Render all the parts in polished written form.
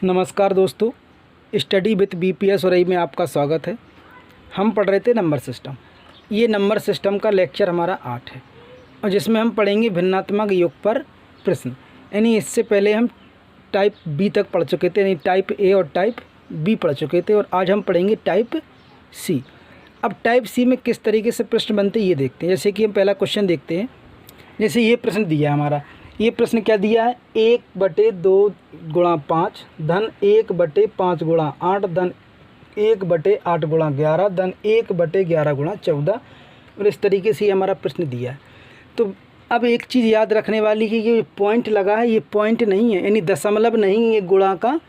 नमस्कार दोस्तों, study with BPS और में आपका स्वागत है। हम पढ़ रहे थे नंबर सिस्टम। ये नंबर सिस्टम का लेक्चर हमारा 8 है और जिसमें हम पढ़ेंगे भिन्नात्मक योग पर प्रश्न। यानी इससे पहले हम टाइप बी तक पढ़ चुके थे, यानी टाइप ए और टाइप बी पढ़ चुके थे और आज हम पढ़ेंगे टाइप सी। अब टाइप सी में किस तरीके से प्रश्न बनते हैं ये देखते हैं। जैसे कि हम पहला क्वेश्चन देखते हैं। जैसे ये प्रश्न दिया है हमारा, ये प्रश्न क्या दिया है, 1/2 गुणा 5 धन 1/5 गुणा 8 धन 1/8 गुणा 11 धन 1/11 गुणा 14 और इस तरीके से हमारा प्रश्न दिया है। तो अब एक चीज़ याद रखने वाली कि ये पॉइंट लगा है, ये पॉइंट नहीं है, यानी दशमलव नहीं, ये गुणा का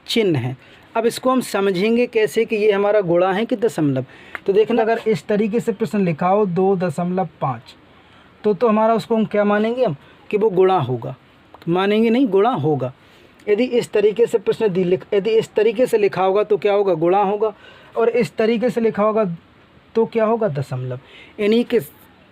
चिन्ह है। अब इसको हम समझेंगे कैसे कि ये हमारा गुणा है कि दशमलव। तो देखना, अगर इस तरीके से प्रश्न लिखा हो 2.5 तो हमारा उसको हम क्या मानेंगे हम कि वो गुणा होगा, मानेंगे नहीं, गुणा होगा। यदि इस तरीके से प्रश्न यदि इस तरीके से लिखा होगा तो क्या होगा, गुणा होगा, और इस तरीके से लिखा होगा तो क्या होगा, दशमलव। यानी कि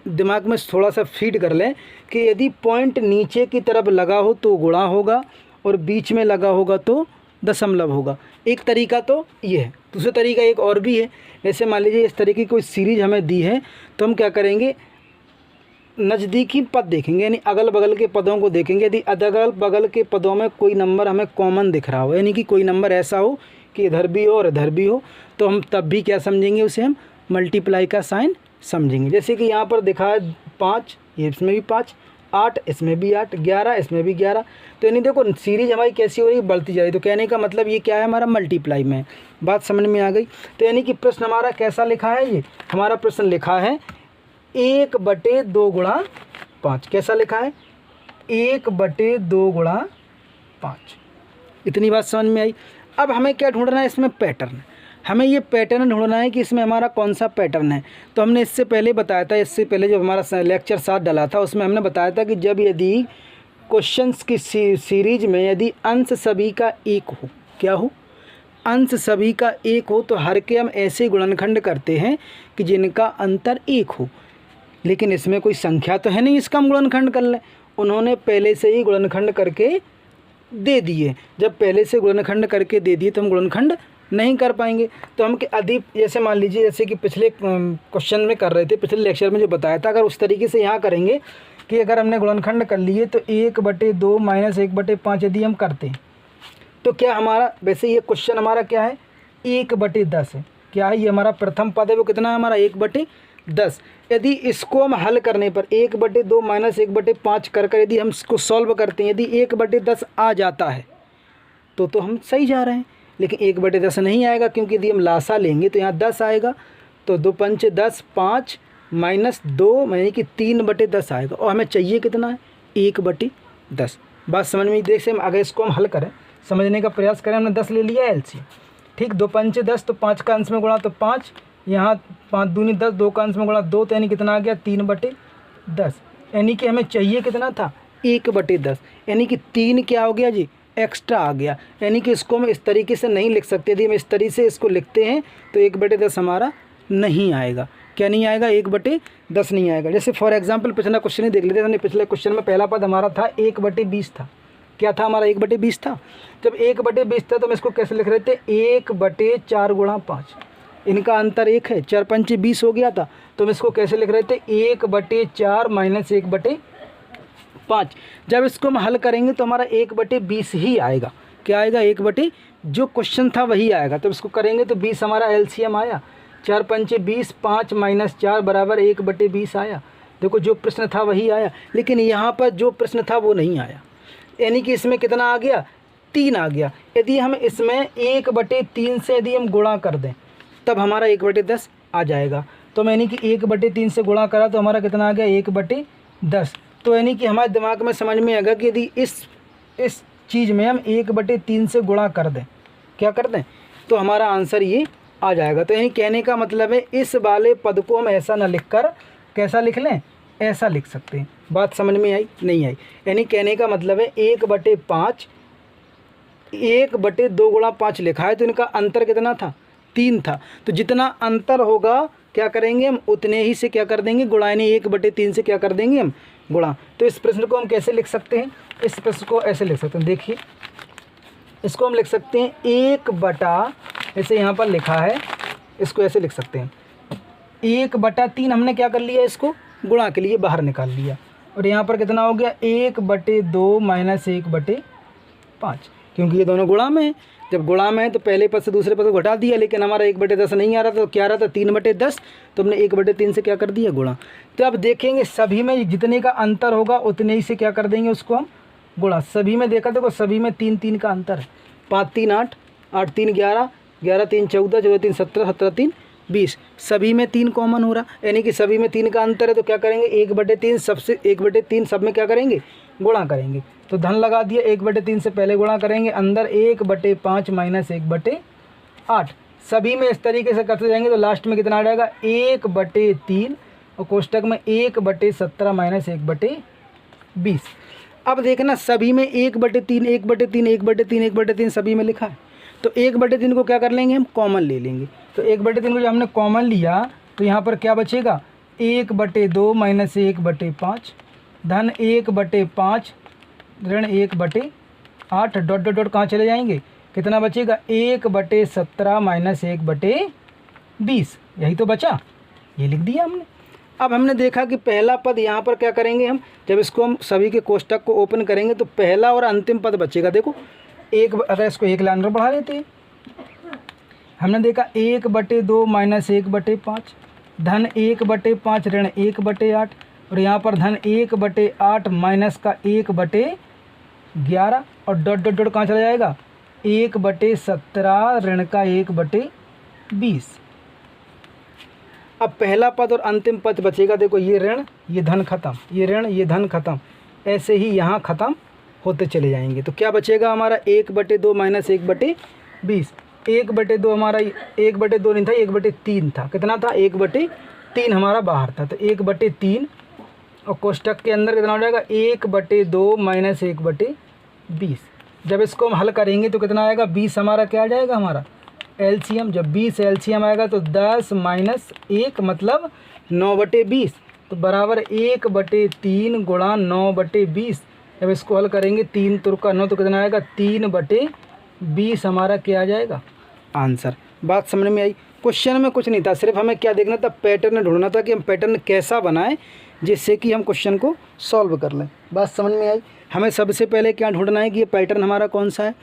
दिमाग में थोड़ा सा फीड कर लें कि यदि पॉइंट नीचे की तरफ लगा हो तो गुणा होगा और बीच में लगा होगा तो दशमलव होगा। एक तरीका तो ये है। दूसरा तरीका एक और भी है। जैसे मान लीजिए इस तरीके की कोई सीरीज हमें दी है तो हम क्या करेंगे, नज़दीकी पद देखेंगे, यानी अगल बगल के पदों को देखेंगे। यदि अगल बगल के पदों में कोई नंबर हमें कॉमन दिख रहा हो, यानी कि कोई नंबर ऐसा हो कि इधर भी हो और इधर भी हो, तो हम तब भी क्या समझेंगे, उसे हम मल्टीप्लाई का साइन समझेंगे। जैसे कि यहाँ पर दिखा है 5, ये इसमें भी 5, 8 इसमें भी 8, 11 इसमें भी 11। तो यानी देखो सीरीज हमारी कैसी हो रही है, बढ़ती जा रही है। तो कहने का मतलब ये क्या है, हमारा मल्टीप्लाई में है। बात समझ में आ गई। तो यानी कि प्रश्न हमारा कैसा लिखा है, ये हमारा प्रश्न लिखा है 1/2 गुणा 5। कैसा लिखा है, 1/2 गुणा 5। इतनी बात समझ में आई। अब हमें क्या ढूंढना है, इसमें पैटर्न। हमें ये पैटर्न ढूंढना है कि इसमें हमारा कौन सा पैटर्न है। तो हमने इससे पहले बताया था, इससे पहले जो हमारा लेक्चर 7 डाला था उसमें हमने बताया था कि जब यदि क्वेश्चंस की सीरीज में यदि अंश सभी का एक हो, क्या हो, अंश सभी का एक हो, तो हर के हम ऐसे गुणनखंड करते हैं कि जिनका अंतर एक हो। लेकिन इसमें कोई संख्या तो है नहीं, इसका हम गुणनखंड कर लें। उन्होंने पहले से ही गुणनखंड करके दे दिए। जब पहले से गुणनखंड करके दे दिए तो हम गुणनखंड नहीं कर पाएंगे। तो हम अधिक, जैसे मान लीजिए जैसे कि पिछले क्वेश्चन में कर रहे थे, पिछले लेक्चर में जो बताया था, अगर उस तरीके से यहाँ करेंगे कि अगर हमने गुणनखंड कर लिए तो 1/2 - 1/5 यदि हम करते हैं तो क्या हमारा, वैसे ये क्वेश्चन हमारा क्या है, 1/10 है। क्या है, ये हमारा प्रथम पद है, वो कितना है हमारा, 1/10। यदि इसको हम हल करने पर 1/2 - 1/5 कर यदि हम इसको सॉल्व करते हैं, यदि 1/10 आ जाता है तो हम सही जा रहे हैं। लेकिन 1/10 नहीं आएगा, क्योंकि यदि हम लासा लेंगे तो यहाँ 10 आएगा। तो 2 पंच 10, 5 - 2 यानी कि 3/10 आएगा। और हमें चाहिए कितना है, 1/10। बात समझ में। देख से अगर इसको हम हल करें, समझने का प्रयास करें, हमने 10 ले लिया एलसीएम, ठीक। 2 पंच 10, तो 5 का अंश में गुणा तो 5, यहाँ 5 दूनी 10, 2 का अंश में गुणा 2, तो यानी कितना आ गया, 3/10। यानी कि हमें चाहिए कितना था, 1/10। यानी कि 3 क्या हो गया जी, एक्स्ट्रा आ गया। यानी कि इसको हम इस तरीके से नहीं लिख सकते। यदि हम इस तरीके से इसको लिखते हैं तो 1/10 हमारा नहीं आएगा। क्या नहीं आएगा, 1/10 नहीं आएगा। जैसे फॉर एग्जांपल पिछला क्वेश्चन ही देख लेते हैं। हमने पिछले क्वेश्चन में पहला पद हमारा था 1/20 था। क्या था हमारा, 1/20 था। जब 1/20 था तो हम इसको कैसे लिख रहे थे, 1/4 गुणा 5। इनका अंतर 1 है, 4 पंच 20 हो गया था। तो हम इसको कैसे लिख रहे थे, 1/4 - 1/5। जब इसको हम हल करेंगे तो हमारा 1/20 ही आएगा। क्या आएगा, 1 जो क्वेश्चन था वही आएगा। तो इसको करेंगे तो 20 हमारा एलसीएम आया, 4 पंच 20, 5 - 4 बराबर 1/20 आया। देखो जो प्रश्न था वही आया, लेकिन यहाँ पर जो प्रश्न था वो नहीं आया। यानी कि इसमें कितना आ गया, 3 आ गया। यदि हम इसमें 1/3 से यदि हम गुणा कर दें तब हमारा 1/10 आ जाएगा। तो यानी कि 1/3 से गुणा करा तो हमारा कितना आ गया, 1/10। तो यानी कि हमारे दिमाग में समझ में आएगा कि यदि इस चीज़ में हम 1/3 से गुणा कर दें, क्या कर दें, तो हमारा आंसर ये आ जाएगा। तो यानी कहने का मतलब है इस वाले पद को हम ऐसा ना लिखकर कैसा लिख लें, ऐसा लिख सकते हैं। बात समझ में आई, नहीं आई। यानी कहने का मतलब है 1/5, 1/2 गुणा 5 लिखा है तो इनका अंतर कितना था, 3 था। तो जितना अंतर होगा क्या करेंगे हम, उतने ही से क्या कर देंगे, गुणा। यानी 1/3 से क्या कर देंगे हम, गुणा। तो इस प्रश्न को हम कैसे लिख सकते हैं, इस प्रश्न को ऐसे लिख सकते हैं। देखिए इसको हम लिख सकते हैं 1/, जैसे यहाँ पर लिखा है, इसको ऐसे लिख सकते हैं 1/3 हमने क्या कर लिया, इसको गुणा के लिए बाहर निकाल लिया। और यहाँ पर कितना हो गया 1/2 माइनस 1/5, क्योंकि ये दोनों गुणा में है। जब गुणा में है तो पहले पद से दूसरे पद को घटा दिया, लेकिन हमारा 1/10 नहीं आ रहा था, तो क्या आ रहा था 3/10, तो हमने 1/3 से क्या कर दिया गुणा। तो अब देखेंगे सभी में जितने का अंतर होगा उतने ही से क्या कर देंगे, उसको हम गुणा। सभी में देखा देखो, सभी में 3 का अंतर है, 5 3 8, 8 3 11, 11 3 14, 14 3 17, 17 3 20, सभी में 3 कॉमन हो रहा, यानी कि सभी में 3 का अंतर है। तो क्या करेंगे 1/3 सबसे 1/3 सब में क्या करेंगे गुणा करेंगे। तो धन लगा दिया, 1/3 से पहले गुणा करेंगे, अंदर 1/5 माइनस 1/8, सभी में इस तरीके से करते जाएंगे तो लास्ट में कितना आ जाएगा 1/3, और कोष्टक में 1/17 माइनस 1/20। अब देखना सभी में 1/3 1/3 1/3 1/3 सभी में लिखा है, तो 1/3 को क्या कर लेंगे हम कॉमन ले लेंगे। तो 1/3 को जब हमने कॉमन लिया तो यहाँ पर क्या बचेगा 1/2 माइनस 1/5, धन 1/5 ऋण 1/8, डॉट डॉट डॉट कहाँ चले जाएंगे, कितना बचेगा 1/17 माइनस 1/20, यही तो बचा, ये लिख दिया हमने। अब हमने देखा कि पहला पद यहाँ पर क्या करेंगे हम, जब इसको हम सभी के कोष्टक को ओपन करेंगे तो पहला और अंतिम पद बचेगा। देखो अगर इसको एक लाइन पर बढ़ा लेते हैं, हमने देखा 1/2 माइनस 1/5, धन 1/5 ऋण 1/8, और यहाँ पर धन 1/8 माइनस का 1/11, और डॉट डॉट डॉट कहाँ चला जाएगा 1/17 ऋण का 1/20। अब पहला पद और अंतिम पद बचेगा, देखो ये ऋण ये धन खत्म, ये ऋण ये धन खत्म, ऐसे ही यहाँ खत्म होते चले जाएंगे। तो क्या बचेगा हमारा 1/2 माइनस 1/20, 1/2 हमारा 1/2 नहीं था 1/3 था, कितना था 1/3 हमारा बाहर था, तो 1/3, और कोष्टक के अंदर कितना हो जाएगा 1/2 माइनस 1/20। जब इसको हम हल करेंगे तो कितना आएगा 20 हमारा क्या आ जाएगा हमारा एलसीएम। जब 20 एलसीएम आएगा तो 10 माइनस 1 मतलब 9/20, तो बराबर 1/3 गुणा 9/20। जब इसको हल करेंगे 3 तुरका 9, तो कितना आएगा 3/20 हमारा क्या आ जाएगा आंसर। बात समझ में आई। क्वेश्चन में कुछ नहीं था, सिर्फ हमें क्या देखना था, पैटर्न ढूंढना था कि हम पैटर्न कैसा बनाएं जिससे कि हम क्वेश्चन को सॉल्व कर लें। बात समझ में आई। हमें सबसे पहले क्या ढूंढना है कि ये पैटर्न हमारा कौन सा है,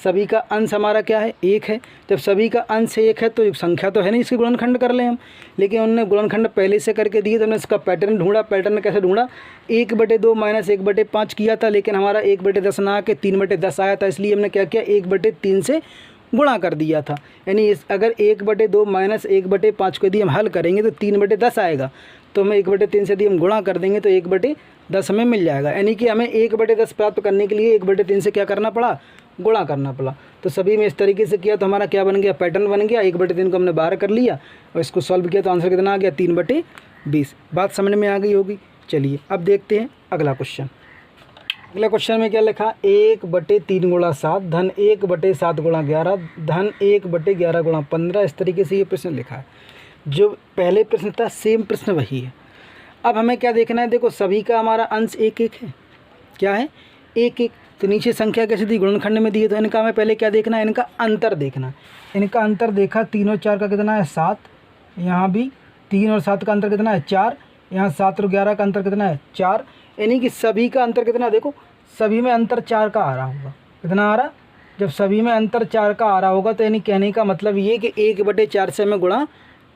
सभी का अंश हमारा क्या है 1 है। जब सभी का अंश 1 है तो संख्या तो है नहीं, इसके गुणनखंड कर लें हम, लेकिन उन्होंने गुणनखंड पहले से करके दिए तो हमने इसका पैटर्न ढूंढा। पैटर्न कैसे ढूंढा, 1/2 माइनस 1/5 किया था, लेकिन हमारा 1/10 ना आके 3/10 आया था, इसलिए हमने क्या किया 1/3 से गुणा कर दिया था। यानी अगर 1/2 माइनस 1/5 को यदि हम हल करेंगे तो 3/10 आएगा, तो हमें 1/3 से यदि हम गुणा कर देंगे तो 1/10 हमें मिल जाएगा। यानी कि हमें 1/10 प्राप्त करने के लिए 1/3 से क्या करना पड़ा, गुणा करना पड़ा। तो सभी में इस तरीके से किया तो हमारा क्या बन गया, पैटर्न बन गया। 1/3 को हमने बाहर कर लिया और इसको सॉल्व किया तो आंसर कितना आ गया 3/20। बात समझ में आ गई होगी। चलिए अब देखते हैं अगला क्वेश्चन। अगला क्वेश्चन में क्या लिखा, 1/3 गुणा 7 धन 1/7 गुणा 11 धन 1/11 गुणा 15। इस तरीके से ये प्रश्न लिखा है। जो पहले प्रश्न था सेम प्रश्न वही है। अब हमें क्या देखना है, देखो सभी का हमारा अंश 1 है, क्या है 1 तो नीचे संख्या कैसे दी, गुणनखंड में दिए, तो इनका हमें पहले क्या देखना है, इनका अंतर देखना है। इनका अंतर देखा 3 और 4 का कितना है 7, यहाँ भी 3 और 7 का अंतर कितना है 4, यहाँ 7 और 11 का अंतर कितना है 4, यानी कि सभी का अंतर कितना, देखो सभी में अंतर 4 का आ रहा होगा। कितना आ रहा, जब सभी में अंतर 4 का आ रहा होगा तो यानी कहने का मतलब ये कि 1/4 से हमें गुणा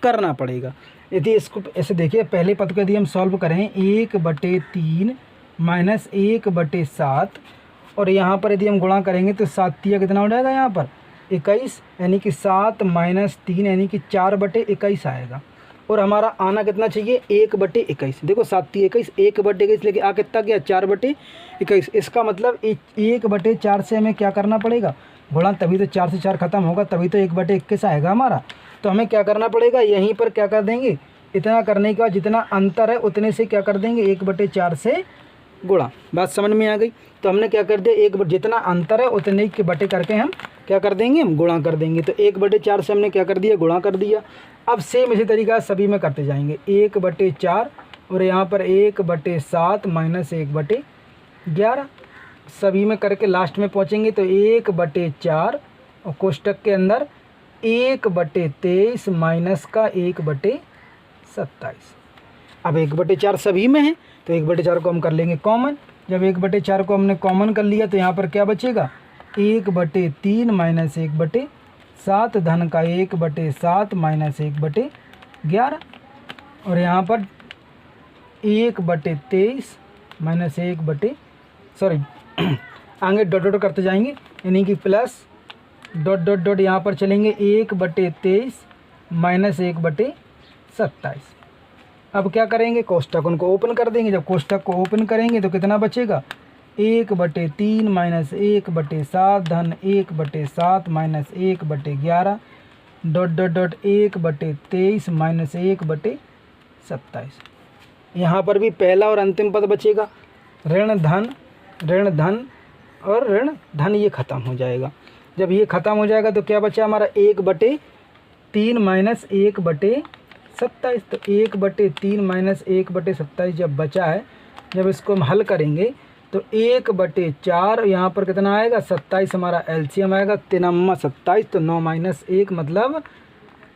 करना पड़ेगा। यदि इसको ऐसे देखिए, पहले पद को यदि हम सॉल्व करें 1/3 माइनस 1/7, और यहाँ पर यदि हम गुणा करेंगे तो 7 तिया कितना हो जाएगा यहाँ पर 21, यानी कि 7 माइनस 3 यानी कि 4/21 आएगा। और हमारा आना कितना चाहिए 1/21। देखो 7 तिया 21, 1/21 लेके आ कितना गया 4/21। इसका मतलब 1/4 से हमें क्या करना पड़ेगा गुणा, तभी तो 4 से 4 खत्म होगा, तभी तो 1/21 आएगा हमारा। तो हमें क्या करना पड़ेगा, यहीं पर क्या कर देंगे, इतना करने के बाद जितना अंतर है उतने से क्या कर देंगे 1/4 से गुणा। बात समझ में आ गई। तो हमने क्या कर दिया, जितना अंतर है उतने के बटे करके हम क्या कर देंगे, हम गुणा कर देंगे। तो 1/4 से हमने क्या कर दिया, गुणा कर दिया। अब सेम इसी तरीका सभी में करते जाएंगे, 1/4 और यहाँ पर 1/7 माइनस 1/11। सभी में करके लास्ट में पहुँचेंगे तो 1/4 और कोष्टक के अंदर 1/23 माइनस का 1/27। अब 1/4 सभी में है तो 1/4 को हम कर लेंगे कॉमन। जब 1/4 को हमने कॉमन कर लिया तो यहाँ पर क्या बचेगा, 1/3 माइनस 1/7 धन का 1/7 माइनस 1/11 और यहाँ पर 1/23 माइनस आगे डॉट डॉट करते जाएंगे, यानी कि प्लस डॉट डॉट डॉट यहाँ पर चलेंगे 1/23 माइनस 1/27। अब क्या करेंगे, कोष्टक उनको ओपन कर देंगे। जब कोष्टक को ओपन करेंगे तो कितना बचेगा, 1/3 माइनस 1/7 धन 1/7 minus 1/11 dot dot dot 1/23 minus 1/27। यहाँ पर भी पहला और अंतिम पद बचेगा, ऋण धन और ऋण धन, ये ख़त्म हो जाएगा। जब ये ख़त्म हो जाएगा तो क्या बचा हमारा, 1/3 माइनस 1/27। तो 1/3 माइनस 1/27 जब बचा है, जब इसको हम हल करेंगे तो 1/4 यहाँ पर कितना आएगा, 27 हमारा एलसीएम आएगा, 3 27 तो 9 माइनस 1 मतलब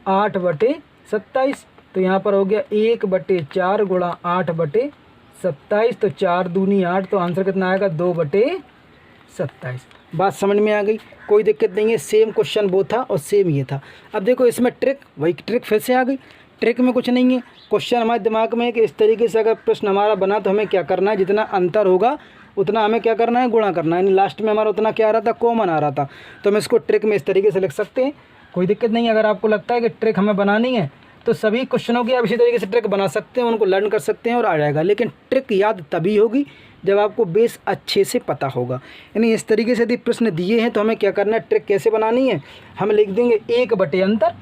8/27। तो यहाँ पर हो गया 1/4 गुणा 8/27 तो 4 दूनी 8 तो आंसर कितना आएगा, 2/27। बात समझ में आ गई, कोई दिक्कत नहीं है। सेम क्वेश्चन वो था और सेम ये था। अब देखो इसमें ट्रिक, वही ट्रिक फिर से आ गई। ट्रिक में कुछ नहीं है, क्वेश्चन हमारे दिमाग में है कि इस तरीके से अगर प्रश्न हमारा बना तो हमें क्या करना है, जितना अंतर होगा उतना हमें क्या करना है, गुणा करना है। यानी लास्ट में हमारा उतना क्या आ रहा था, कॉमन आ रहा था। तो हम इसको ट्रिक में इस तरीके से लिख सकते हैं, कोई दिक्कत नहीं है। अगर आपको लगता है कि ट्रिक हमें बनानी है तो सभी क्वेश्चनों की आप इसी तरीके से ट्रिक बना सकते हैं, उनको लर्न कर सकते हैं और आ जाएगा। लेकिन ट्रिक याद तभी होगी जब आपको बेस अच्छे से पता होगा। यानी इस तरीके से यदि प्रश्न दिए हैं तो हमें क्या करना है, ट्रिक कैसे बनानी है, हम लिख देंगे 1/अंतर।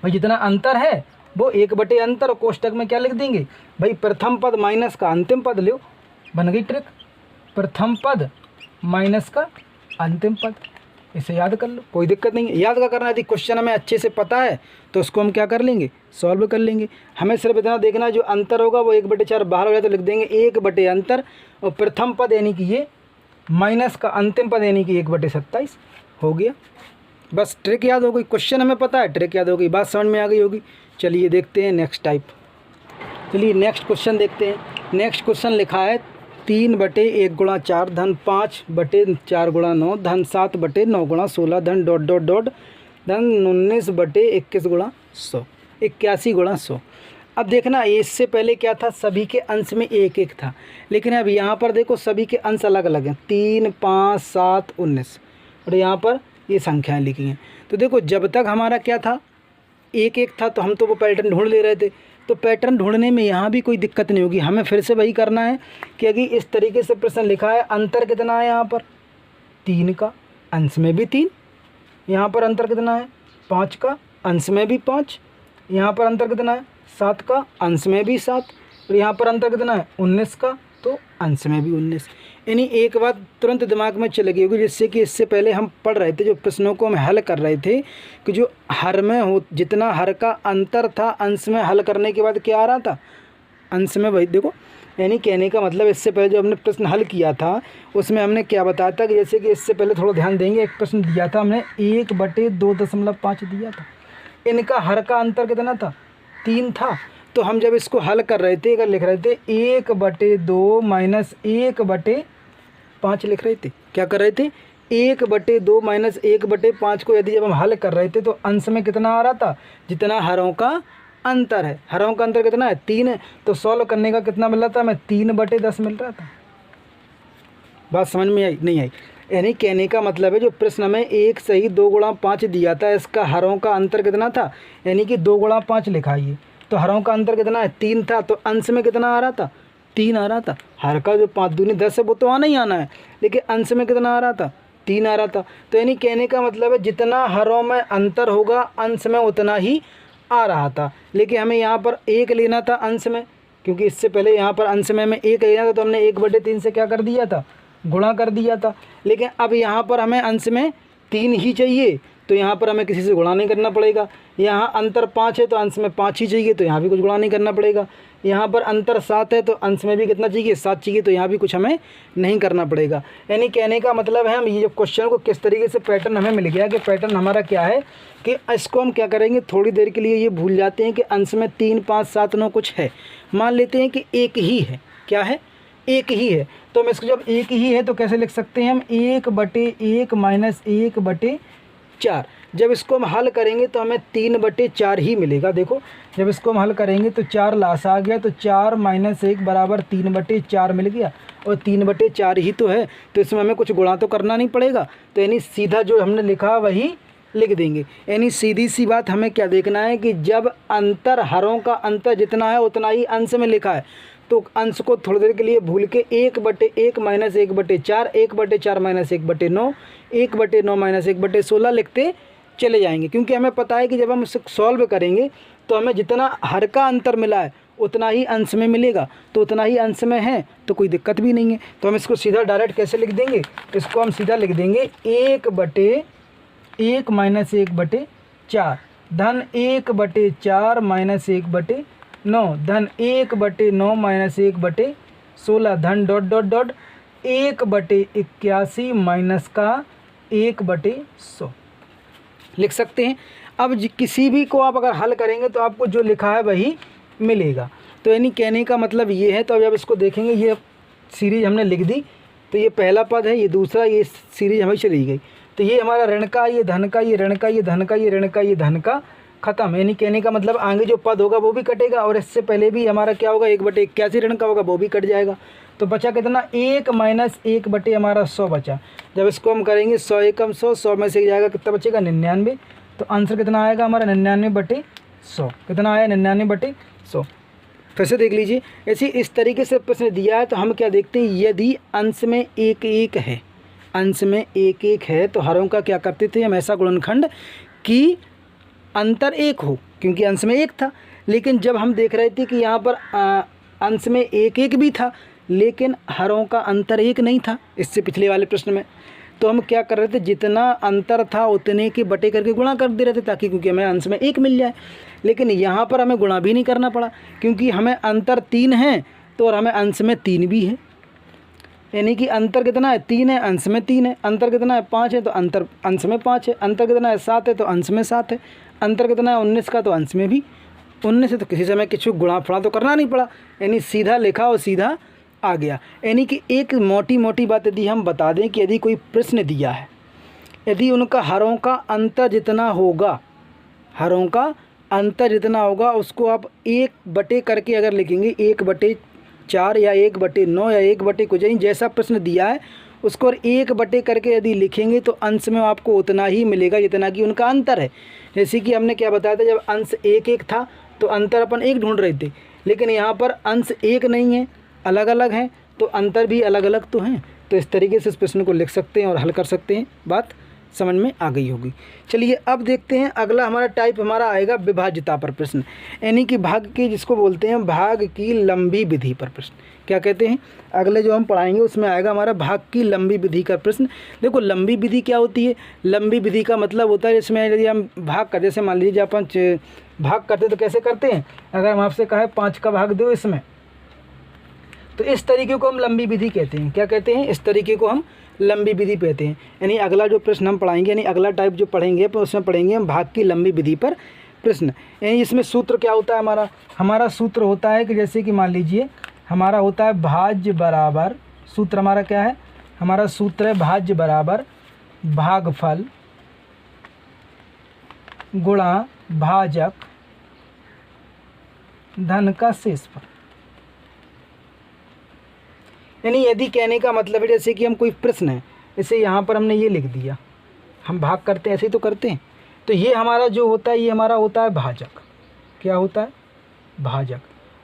भाई जितना अंतर है वो 1/अंतर, और कोष्टक में क्या लिख देंगे, भाई प्रथम पद माइनस का अंतिम पद लो, बन गई ट्रिक। प्रथम पद माइनस का अंतिम पद, इसे याद कर लो, कोई दिक्कत नहीं है। याद क्या करना है, यदि क्वेश्चन हमें अच्छे से पता है तो उसको हम क्या कर लेंगे, सॉल्व कर लेंगे। हमें सिर्फ इतना देखना है, जो अंतर होगा वो 1/4 बाहर हो जाए तो लिख देंगे 1/अंतर, और प्रथम पद यानी कि ये माइनस का अंतिम पद यानी कि 1/27 हो गया। बस ट्रिक याद हो गई, क्वेश्चन हमें पता है, ट्रिक याद हो गई, बात समझ में आ गई होगी। चलिए देखते हैं नेक्स्ट टाइप। चलिए नेक्स्ट क्वेश्चन देखते हैं। नेक्स्ट क्वेश्चन लिखा है 3/1 गुणा 4 धन 5/4 गुणा 9 धन 7/9 गुणा 16 धन डॉट डॉट डॉट धन 19/21 गुणा 100, 81 गुणा 100। अब देखना, इससे पहले क्या था, सभी के अंश में 1 1 था, लेकिन अब यहाँ पर देखो सभी के अंश अलग अलग हैं, 3 5 7 19, और यहाँ पर ये संख्याएं लिखी हैं। तो देखो जब तक हमारा क्या था, 1 1 था, तो हम तो वो पैटर्न ढूंढ ले रहे थे। तो पैटर्न ढूंढने में यहाँ भी कोई दिक्कत नहीं होगी। हमें फिर से वही करना है कि अगर इस तरीके से प्रश्न लिखा है, अंतर कितना है यहाँ पर 3 का, अंश में भी 3, यहाँ पर अंतर कितना है 5 का, अंश में भी 5, यहाँ पर अंतर कितना है 7 का, अंश में भी 7, और यहाँ पर अंतर कितना है 19 का, तो अंश में भी 19। यानी एक बात तुरंत दिमाग में चल गई होगी, जिससे कि इससे पहले हम पढ़ रहे थे, जो प्रश्नों को हम हल कर रहे थे, कि जो हर में हो, जितना हर का अंतर था अंश में हल करने के बाद क्या आ रहा था, अंश में वही देखो। यानी कहने का मतलब, इससे पहले जो हमने प्रश्न हल किया था उसमें हमने क्या बताया था, कि जैसे कि इससे पहले थोड़ा ध्यान देंगे, एक प्रश्न दिया था हमने 1/2.5 दिया था, इनका हर का अंतर कितना था 3 था। तो हम जब इसको हल कर रहे थे, अगर लिख रहे थे 1/2 माइनस 1/5 लिख रहे थे, क्या कर रहे थे 1/2 माइनस 1/5 को यदि जब हम हल कर रहे थे तो अंश में कितना आ रहा था, जितना हरों का अंतर है, हरों का अंतर कितना है 3 है, तो सॉल्व करने का कितना मिल रहा था, हमें 3/10 मिल रहा था। बात समझ में आई नहीं आई? यानी कहने का मतलब है, जो प्रश्न में 1 सही 2 गुणा 5 दिया था, इसका हरों का अंतर कितना था, यानी कि 2 गुणा 5 लिखाइए, तो हरों का अंतर कितना है 3 था, तो अंश में कितना आ रहा था 3 आ रहा था। हर का जो 5 दूनी 10 है वो तो आना ही आना है, लेकिन अंश में कितना आ रहा था 3 आ रहा था। तो यानी कहने का मतलब है, जितना हरों में अंतर होगा अंश में उतना ही आ रहा था। लेकिन हमें यहाँ पर 1 लेना था अंश में, क्योंकि इससे पहले यहाँ पर अंश में हमें 1 लेना था, तो हमने 1/3 से क्या कर दिया था, गुणा कर दिया था। लेकिन अब यहाँ पर हमें अंश में 3 ही चाहिए, तो यहाँ पर हमें किसी से गुणा नहीं करना पड़ेगा। यहाँ अंतर 5 है तो अंश में 5 ही चाहिए, तो यहाँ भी कुछ गुणा नहीं करना पड़ेगा। यहाँ पर अंतर 7 है तो अंश में भी कितना चाहिए, 7 चाहिए, तो यहाँ भी कुछ हमें नहीं करना पड़ेगा। यानी कहने का मतलब है हम ये क्वेश्चन को किस तरीके से पैटर्न हमें मिल गया कि पैटर्न हमारा क्या है कि इसको हम क्या करेंगे, थोड़ी देर के लिए ये भूल जाते हैं कि अंश में 3, 5, 7, 9 कुछ है, मान लेते हैं कि एक ही है। क्या है, एक ही है। तो हम इसको जब एक ही है तो कैसे लिख सकते हैं हम, 1/1 - 1/4। जब इसको हम हल करेंगे तो हमें 3/4 ही मिलेगा। देखो जब इसको हम हल करेंगे तो 4 लास आ गया, तो 4 - 1 बराबर 3/4 मिल गया, और 3/4 ही तो है, तो इसमें हमें कुछ गुणा तो करना नहीं पड़ेगा। तो यानी सीधा जो हमने लिखा वही लिख देंगे। यानी सीधी सी बात हमें क्या देखना है कि जब अंतर, हरों का अंतर जितना है उतना ही अंश में लिखा है, तो अंश को थोड़ी देर के लिए भूल के 1/1 - 1/4, 1/4 - 1/9, 1/9 - 1/16 लिखते चले जाएंगे, क्योंकि हमें पता है कि जब हम इसे सॉल्व करेंगे तो हमें जितना हर का अंतर मिला है उतना ही अंश में मिलेगा, तो उतना ही अंश में है तो कोई दिक्कत भी नहीं है। तो हम इसको सीधा डायरेक्ट कैसे लिख देंगे, इसको हम सीधा लिख देंगे 1/1 - 1/4 धन 1/4 - 1/9 धन 1/9 - 1/16 धन डॉट डॉट डॉट 1/81 माइनस का 1/100 लिख सकते हैं। अब किसी भी को आप अगर हल करेंगे तो आपको जो लिखा है वही मिलेगा। तो यानी कहने का मतलब ये है। तो अब जब इसको देखेंगे, ये सीरीज हमने लिख दी, तो ये पहला पद है, ये दूसरा, ये सीरीज हमें चली गई। तो ये हमारा ऋण का, ये धन का, ये ऋण का, ये धन का, ये ऋण का, ये धन का, खत्म। यानी कहने का मतलब आगे जो पद होगा वो भी कटेगा, और इससे पहले भी हमारा क्या होगा, 1/81 ऋण का होगा, वो भी कट जाएगा। तो बचा कितना, 1 - 1 हमारा 100 बचा। जब इसको हम करेंगे 100 एकम 100, 100 में से जाएगा कितना बचेगा, 99। तो आंसर कितना आएगा हमारा, 99/100। कितना आया, 99/100। फिर से देख लीजिए, ऐसे इस तरीके से प्रश्न दिया है। तो हम क्या देखते हैं, यदि अंश में 1 है, अंश में 1 है, तो हरों का क्या करते थे हम, ऐसा गुणनखंड कि अंतर 1 हो, क्योंकि अंश में 1 था। लेकिन जब हम देख रहे थे कि यहाँ पर अंश में 1 भी था, लेकिन हरों का अंतर 1 नहीं था, इससे पिछले वाले प्रश्न में, तो हम क्या कर रहे थे, जितना अंतर था उतने के बटे करके गुणा कर दे रहे थे, ताकि क्योंकि हमें अंश में 1 मिल जाए। लेकिन यहाँ पर हमें गुणा भी नहीं करना पड़ा, क्योंकि हमें अंतर 3 है, तो और हमें अंश में 3 भी है। यानी कि अंतर कितना है, 3 है, अंश में 3 है। अंतर कितना है, 5 है, तो अंतर अंश में 5 है। अंतर कितना है, 7 है, तो अंश में 7 है। अंतर कितना है, 19 का, तो अंश में भी 19 है। तो किसी समय कुछ गुणा फड़ा तो करना नहीं पड़ा, यानी सीधा लिखा और सीधा आ गया। यानी कि एक मोटी मोटी बात यदि हम बता दें कि यदि कोई प्रश्न दिया है, यदि उनका हरों का अंतर जितना होगा, हरों का अंतर जितना होगा, उसको आप 1 करके अगर लिखेंगे, 1/4 या 1/9 या 1 कुछ नहीं, जैसा प्रश्न दिया है उसको और 1 करके यदि लिखेंगे तो अंश में आपको उतना ही मिलेगा जितना कि उनका अंतर है। जैसे कि हमने क्या बताया था, जब अंश 1 था तो अंतर अपन 1 ढूंढ रहे थे, लेकिन यहाँ पर अंश 1 नहीं है, अलग अलग हैं, तो अंतर भी अलग अलग तो हैं। तो इस तरीके से इस प्रश्न को लिख सकते हैं और हल कर सकते हैं। बात समझ में आ गई होगी। चलिए अब देखते हैं अगला हमारा टाइप हमारा आएगा विभाज्यता पर प्रश्न, यानी कि भाग की, जिसको बोलते हैं भाग की लंबी विधि पर प्रश्न। क्या कहते हैं, अगले जो हम पढ़ाएंगे उसमें आएगा हमारा भाग की लंबी विधि का प्रश्न। देखो लंबी विधि क्या होती है, लंबी विधि का मतलब होता है इसमें यदि हम भाग कर, जैसे मान लीजिए अपन भाग करते तो कैसे करते हैं, अगर हम आपसे कहे 5 का भाग दो इसमें, तो इस तरीके को हम लंबी विधि कहते हैं। क्या कहते हैं, इस तरीके को हम लंबी विधि कहते हैं। यानी अगला जो प्रश्न हम पढ़ाएंगे, यानी अगला टाइप जो पढ़ेंगे तो उसमें पढ़ेंगे हम भाग की लंबी विधि पर प्रश्न। यानी इसमें सूत्र क्या होता है, हमारा सूत्र होता है कि जैसे कि मान लीजिए हमारा होता है भाज्य बराबर, सूत्र हमारा क्या है, हमारा सूत्र है भाज्य बराबर भागफल गुणा भाजक धन का शेषफल। यानी यदि कहने का मतलब है, जैसे कि हम कोई प्रश्न है, इसे यहाँ पर हमने ये लिख दिया, हम भाग करते हैं ऐसे ही तो करते हैं, तो ये हमारा जो होता है, ये हमारा होता है भाजक। क्या होता है, भाजक।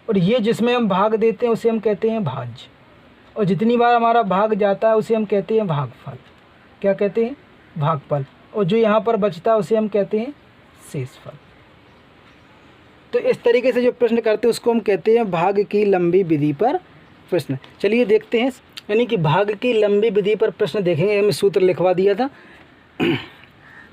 और ये जिसमें हम भाग देते हैं उसे हम कहते हैं भाज्य, और जितनी बार हमारा भाग जाता है उसे हम कहते हैं भागफल। क्या कहते हैं, भागफल। और जो यहाँ पर बचता है उसे हम कहते हैं शेषफल। तो इस तरीके से जो प्रश्न करते हैं उसको हम कहते हैं भाग की लंबी विधि पर प्रश्न। चलिए देखते हैं, यानी कि भाग की लंबी विधि पर प्रश्न देखेंगे। हमें सूत्र लिखवा दिया था,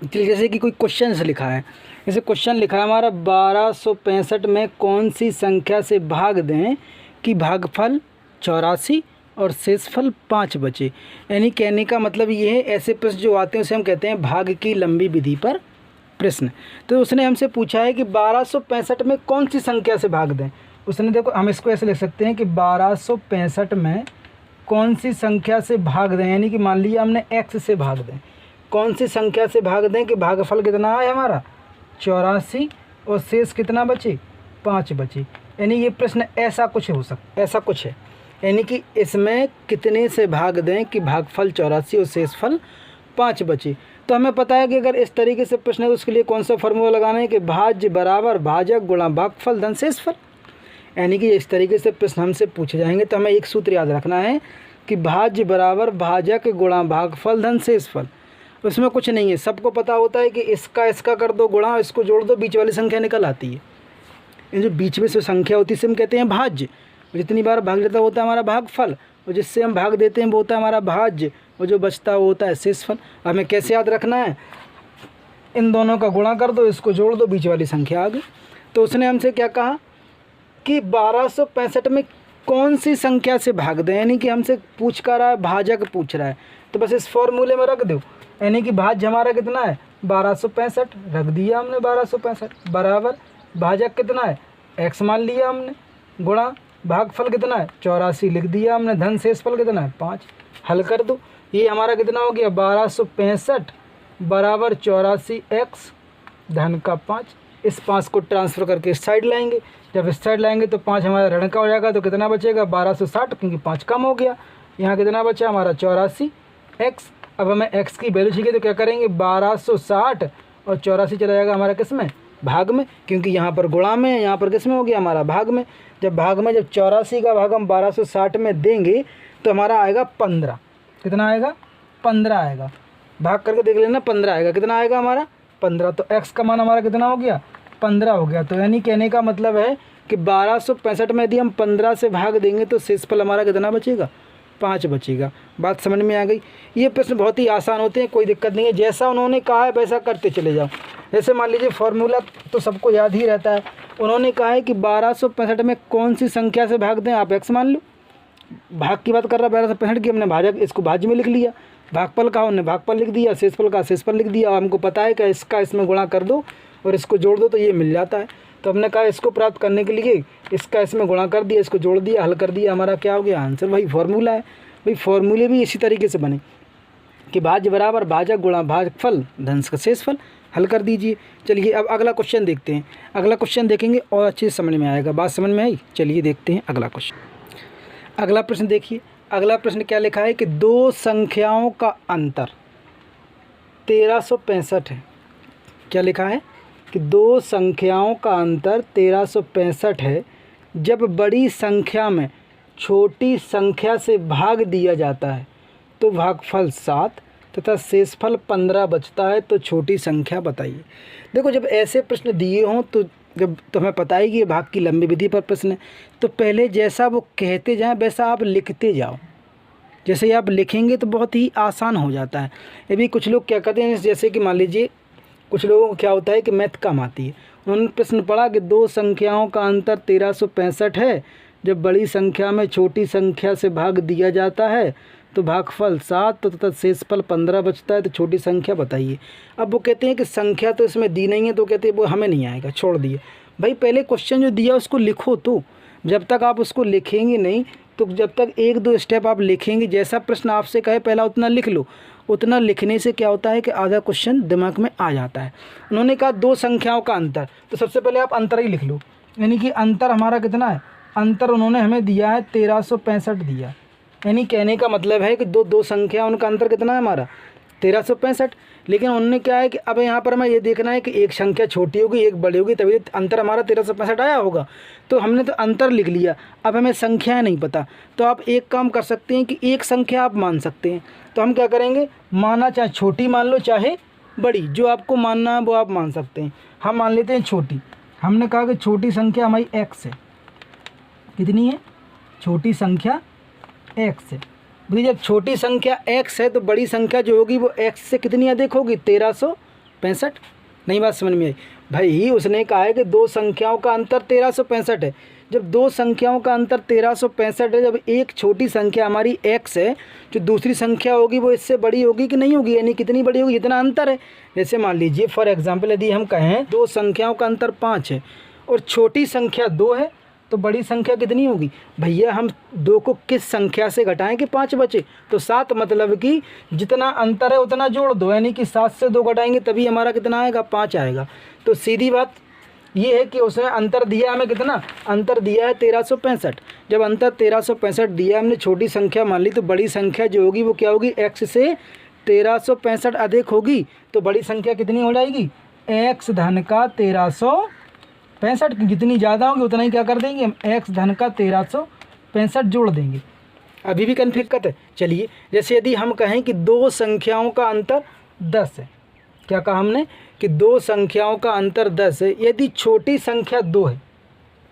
चलिए जैसे कि कोई क्वेश्चन से लिखा है, जैसे क्वेश्चन लिखा है हमारा 1265 में कौन सी संख्या से भाग दें कि भागफल 84 और शेषफल 5 बचे। यानी कहने का मतलब ये है, ऐसे प्रश्न जो आते हैं उसे हम कहते हैं भाग की लंबी विधि पर प्रश्न। तो उसने हमसे पूछा है कि 1265 में कौन सी संख्या से भाग दें। उसने देखो हम इसको ऐसे लिख सकते हैं कि 1265 में कौन सी संख्या से भाग दें, यानी कि मान लिया हमने x से भाग दें, कौन सी संख्या से भाग दें कि भागफल कितना है हमारा 84 और शेष कितना बचे 5 बचे। यानी ये प्रश्न ऐसा कुछ हो सकता, ऐसा कुछ है, यानी कि इसमें कितने से भाग दें कि भागफल 84 और शेषफल 5 बचे। तो हमें पता है कि अगर इस तरीके से प्रश्न है तो उसके लिए कौन सा फार्मूला लगाना है कि भाज्य बराबर भाजक गुणा भागफल धन शेषफल। यानी कि इस तरीके से प्रश्न हमसे पूछे जाएंगे तो हमें एक सूत्र याद रखना है कि भाज्य बराबर भाजक गुणा भागफल धन शेषफल। उसमें कुछ नहीं है, सबको पता होता है कि इसका कर दो गुणा, इसको जोड़ दो, बीच वाली संख्या निकल आती है। ये जो बीच में से संख्या होती है इसे हम कहते हैं भाज्य। जितनी बार भाग लेता होता है हमारा भागफल, और जिससे हम भाग देते हैं वो होता है हमारा भाज्य, और जो बचता वो होता है शेषफल। हमें कैसे याद रखना है, इन दोनों का गुणा कर दो, इसको जोड़ दो, बीच वाली संख्या आ गई। तो उसने हमसे क्या कहा कि 1265 में कौन सी संख्या से भाग दें, यानी कि हमसे पूछ कर रहा है, भाजक पूछ रहा है, तो बस इस फॉर्मूले में रख दो। यानी कि भाज्य हमारा कितना है 1265, रख दिया हमने 1265, बराबर भाजक कितना है x मान लिया हमने, गुणा भागफल कितना है 84 लिख दिया हमने, धन शेषफल कितना है 5। हल कर दो, ये हमारा कितना हो गया 1265 बराबर 84x धन का 5। इस 5 को ट्रांसफ़र करके इस साइड लाएंगे, जब इस साइड लाएंगे तो 5 हमारा ऋण का हो जाएगा, तो कितना बचेगा 1260, क्योंकि 5 कम हो गया। यहाँ कितना बचा हमारा 84x। अब हमें x की वैल्यू चाहिए तो क्या करेंगे 1260 और 84 चला जाएगा हमारा किस में भाग में, क्योंकि यहाँ पर गुणा में है, यहाँ पर किस में हो गया हमारा भाग में। जब भाग में जब 84 का भाग हम 1260 में देंगे तो हमारा आएगा 15। कितना आएगा 15 आएगा, भाग करके देख लेना 15 आएगा। कितना आएगा हमारा 15, तो x का मान हमारा कितना हो गया 15 हो गया। तो यानी कहने का मतलब है कि 1265 में यदि हम 15 से भाग देंगे तो शेषफल हमारा कितना बचेगा 5 बचेगा। बात समझ में आ गई। ये प्रश्न बहुत ही आसान होते हैं, कोई दिक्कत नहीं है, जैसा उन्होंने कहा है वैसा करते चले जाओ। जैसे मान लीजिए फॉर्मूला तो सबको याद ही रहता है, उन्होंने कहा है कि 1265 में कौन सी संख्या से भाग दें, आप x मान लो, भाग की बात कर रहा है 1265 की, हमने भाजक इसको भाज्य में लिख लिया, भागफल का हमने भागफल लिख दिया, शेषफल का शेषफल लिख दिया। हमको पता है कि इसका इसमें गुणा कर दो और इसको जोड़ दो तो ये मिल जाता है। तो हमने कहा इसको प्राप्त करने के लिए इसका इसमें गुणा कर दिया, इसको जोड़ दिया, हल कर दिया, हमारा क्या हो गया आंसर। वही फॉर्मूला है भाई, फॉर्मूले भी इसी तरीके से बने कि भाज्य बराबर भाजक गुणा भागफल धन का शेषफल। हल कर दीजिए। चलिए अब अगला क्वेश्चन देखते हैं, अगला क्वेश्चन देखेंगे और अच्छे से समझ में आएगा। बात समझ में आई, चलिए देखते हैं अगला क्वेश्चन। अगला प्रश्न देखिए, अगला प्रश्न क्या लिखा है कि दो संख्याओं का अंतर 1365 है। क्या लिखा है कि दो संख्याओं का अंतर 1365 है। जब बड़ी संख्या में छोटी संख्या से भाग दिया जाता है तो भागफल 7 तथा शेषफल 15 बचता है, तो छोटी संख्या बताइए। देखो जब ऐसे प्रश्न दिए हों तो जब तुम्हें पता है कि ये भाग की लंबी विधि पर प्रश्न है, तो पहले जैसा वो कहते जाएं वैसा आप लिखते जाओ। जैसे ही आप लिखेंगे तो बहुत ही आसान हो जाता है। ये भी कुछ लोग क्या कहते हैं, जैसे कि मान लीजिए कुछ लोगों को क्या होता है कि मैथ कम आती है, उन्होंने प्रश्न पढ़ा कि दो संख्याओं का अंतर 1365 है। जब बड़ी संख्या में छोटी संख्या से भाग दिया जाता है तो भागफल 7 तथा शेषफल 15 बचता है, तो छोटी संख्या बताइए। अब वो कहते हैं कि संख्या तो इसमें दी नहीं है, तो कहते हैं वो हमें नहीं आएगा, छोड़ दिए। भाई पहले क्वेश्चन जो दिया उसको लिखो, तो जब तक आप उसको लिखेंगे नहीं, तो जब तक एक दो स्टेप आप लिखेंगे, जैसा प्रश्न आपसे कहे पहला उतना लिख लो। उतना लिखने से क्या होता है कि आधा क्वेश्चन दिमाग में आ जाता है। उन्होंने कहा दो संख्याओं का अंतर, तो सबसे पहले आप अंतर ही लिख लो, यानी कि अंतर हमारा कितना है, अंतर उन्होंने हमें दिया है 1365 दिया। यानी कहने का मतलब है कि दो संख्या उनका अंतर कितना है हमारा 1365। लेकिन उन्होंने क्या है कि अब यहाँ पर हमें ये देखना है कि एक संख्या छोटी होगी एक बड़ी होगी, तभी अंतर हमारा 1365 आया होगा। तो हमने तो अंतर लिख लिया, अब हमें संख्याएं नहीं पता। तो आप एक काम कर सकते हैं कि एक संख्या आप मान सकते हैं। तो हम क्या करेंगे, माना चाहे छोटी मान लो चाहे बड़ी, जो आपको मानना है वो आप मान सकते हैं। हम मान लेते हैं छोटी। हमने कहा कि छोटी संख्या हमारी x है। कितनी है, छोटी संख्या x है। बोलिए जब छोटी संख्या x है तो बड़ी संख्या जो होगी वो x से कितनी अधिक होगी 1365। नहीं बात समझ में आई। भाई उसने कहा है कि दो संख्याओं का अंतर 1365 है। जब दो संख्याओं का अंतर 1365 है, जब एक छोटी संख्या हमारी x है, जो दूसरी संख्या होगी वो इससे बड़ी होगी कि नहीं होगी, यानी कितनी बड़ी होगी, इतना अंतर है। जैसे मान लीजिए फॉर एग्जांपल यदि हम कहें दो संख्याओं का अंतर 5 है और छोटी संख्या 2 है, तो बड़ी संख्या कितनी होगी। भैया हम 2 को किस संख्या से घटाएं कि 5 बचे, तो 7, मतलब कि जितना अंतर है उतना जोड़ दो, यानी कि 7 से 2 घटाएंगे तभी हमारा कितना आएगा, 5 आएगा। तो सीधी बात ये है कि उसने अंतर दिया हमें कितना, अंतर दिया है 1365। जब अंतर 1365 दिया हमने, छोटी संख्या मान ली, तो बड़ी संख्या जो होगी वो क्या होगी, x से 1365 अधिक होगी, तो बड़ी संख्या कितनी हो जाएगी, x धन का 1365। जितनी ज़्यादा होगी उतना ही क्या कर देंगे हम, x धन का 1365 जोड़ देंगे। अभी भी कन्फ्लिक्ट है। चलिए जैसे यदि हम कहें कि दो संख्याओं का अंतर 10 है, क्या कहा हमने कि दो संख्याओं का अंतर 10 है, यदि छोटी संख्या 2 है,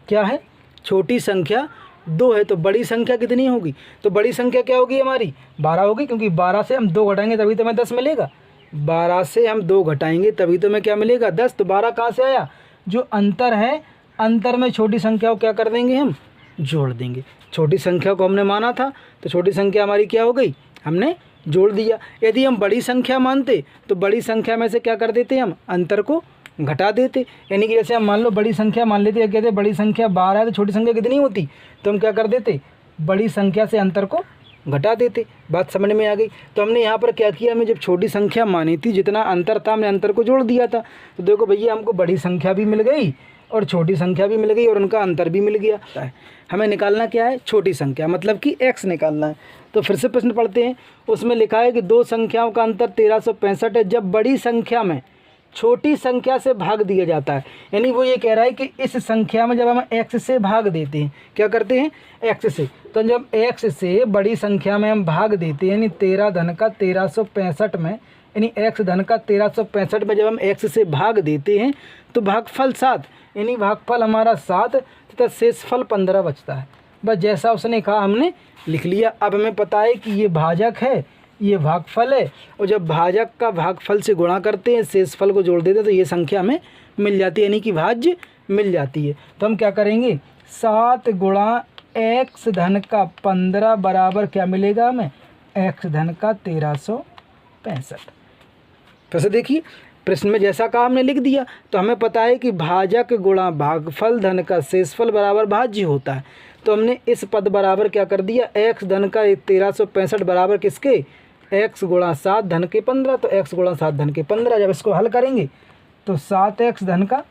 क्या है, छोटी संख्या 2 है, तो बड़ी संख्या कितनी होगी, तो बड़ी संख्या क्या होगी हमारी, 12 होगी, क्योंकि 12 से हम 2 घटाएंगे तभी तो हमें 10 मिलेगा। 12 से हम 2 घटाएंगे तभी तो हमें क्या मिलेगा, 10। तो 12 कहाँ से आया, जो अंतर है, अंतर में छोटी संख्या को क्या कर देंगे हम, जोड़ देंगे। छोटी संख्या को हमने माना था, तो छोटी संख्या हमारी क्या हो गई, हमने जोड़ दिया। यदि हम बड़ी संख्या मानते तो बड़ी संख्या में से क्या कर देते हम, अंतर को घटा देते। यानी कि जैसे हम मान लो बड़ी संख्या मान लेते, कहते बड़ी संख्या 12 है, तो छोटी संख्या कितनी होती, तो हम क्या कर देते, बड़ी संख्या से अंतर को घटा देते। बात समझ में आ गई। तो हमने यहाँ पर क्या किया, हमें जब छोटी संख्या मानी थी, जितना अंतर था हमने अंतर को जोड़ दिया था। तो देखो भैया हमको बड़ी संख्या भी मिल गई और छोटी संख्या भी मिल गई और उनका अंतर भी मिल गया। हमें निकालना क्या है, छोटी संख्या, मतलब कि x निकालना है। तो फिर से प्रश्न पढ़ते हैं। उसमें लिखा है कि दो संख्याओं का अंतर 1365 है, जब बड़ी संख्या में छोटी संख्या से भाग दिया जाता है। यानी वो ये कह रहा है कि इस संख्या में जब हम x से भाग देते हैं, क्या करते हैं, x से, तो जब x से बड़ी संख्या में हम भाग देते हैं, यानी 13 धन का 1365 में, यानी x धन का 1365 में जब हम x से भाग देते हैं तो भागफल 7, यानी भागफल हमारा 7 तथा शेषफल 15 बचता है। बस जैसा उसने कहा हमने लिख लिया। अब हमें पता है कि ये भाजक है, ये भागफल है, और जब भाजक का भागफल से गुणा करते हैं, शेषफल को जोड़ देते हैं, तो ये संख्या हमें मिल जाती है, यानी कि भाज्य मिल जाती है। तो हम क्या करेंगे, 7 गुणा x धन का 15 बराबर क्या मिलेगा हमें, x धन का 1365। फिर से देखिए, प्रश्न में जैसा कहा हमने लिख दिया। तो हमें पता है कि भाजक गुणा भागफल धन का शेषफल बराबर भाज्य होता है। तो हमने इस पद बराबर क्या कर दिया, x धन का 1365 बराबर किसके, x गुणा 7 धन के 15। तो x गुणा 7 धन के 15, जब इसको हल करेंगे तो 7x धन का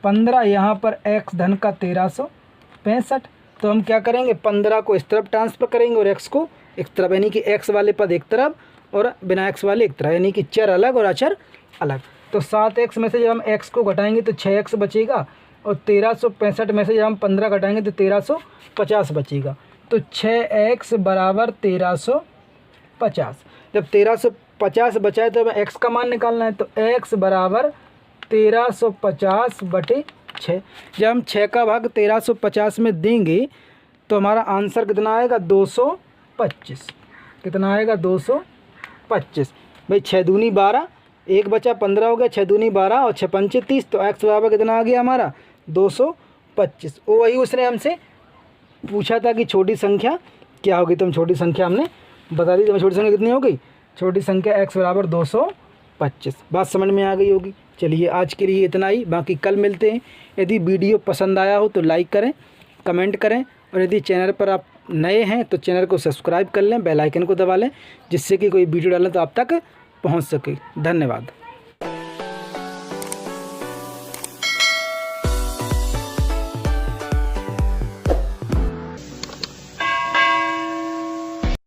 15, यहाँ पर x धन का 1365। तो हम क्या करेंगे, 15 को इस तरफ ट्रांसफर करेंगे और x को एक तरफ, यानी कि x वाले पद एक तरफ और बिना x वाले एक तरफ, यानी कि चर अलग और अचर अलग। तो 7x में से जब हम x को घटाएंगे तो 6x बचेगा, और 1365 में से जब हम 15 घटाएंगे तो 1350 बचेगा। तो 6x बराबर 1350। जब 1350 बचा है तो हमें x का मान निकालना है। तो x बराबर 1350/6। जब हम 6 का भाग 1350 में देंगे तो हमारा आंसर कितना आएगा, 225। कितना आएगा, 225। भाई 6 दूनी 12, एक बचा 15 हो गया, 6 दूनी 12 और 6 पंचे 30। तो x बराबर कितना आ गया हमारा, 225। वो वही उसने हमसे पूछा था कि छोटी संख्या क्या होगी, तो हम छोटी संख्या हमने बता दी। तो छोटी संख्या कितनी हो गई, छोटी संख्या x बराबर 225। बात समझ में आ गई होगी। चलिए आज के लिए इतना ही, बाकी कल मिलते हैं। यदि वीडियो पसंद आया हो तो लाइक करें, कमेंट करें, और यदि चैनल पर आप नए हैं तो चैनल को सब्सक्राइब कर लें, बेल आइकन को दबा लें, जिससे कि कोई वीडियो डालें तो आप तक पहुंच सके। धन्यवाद।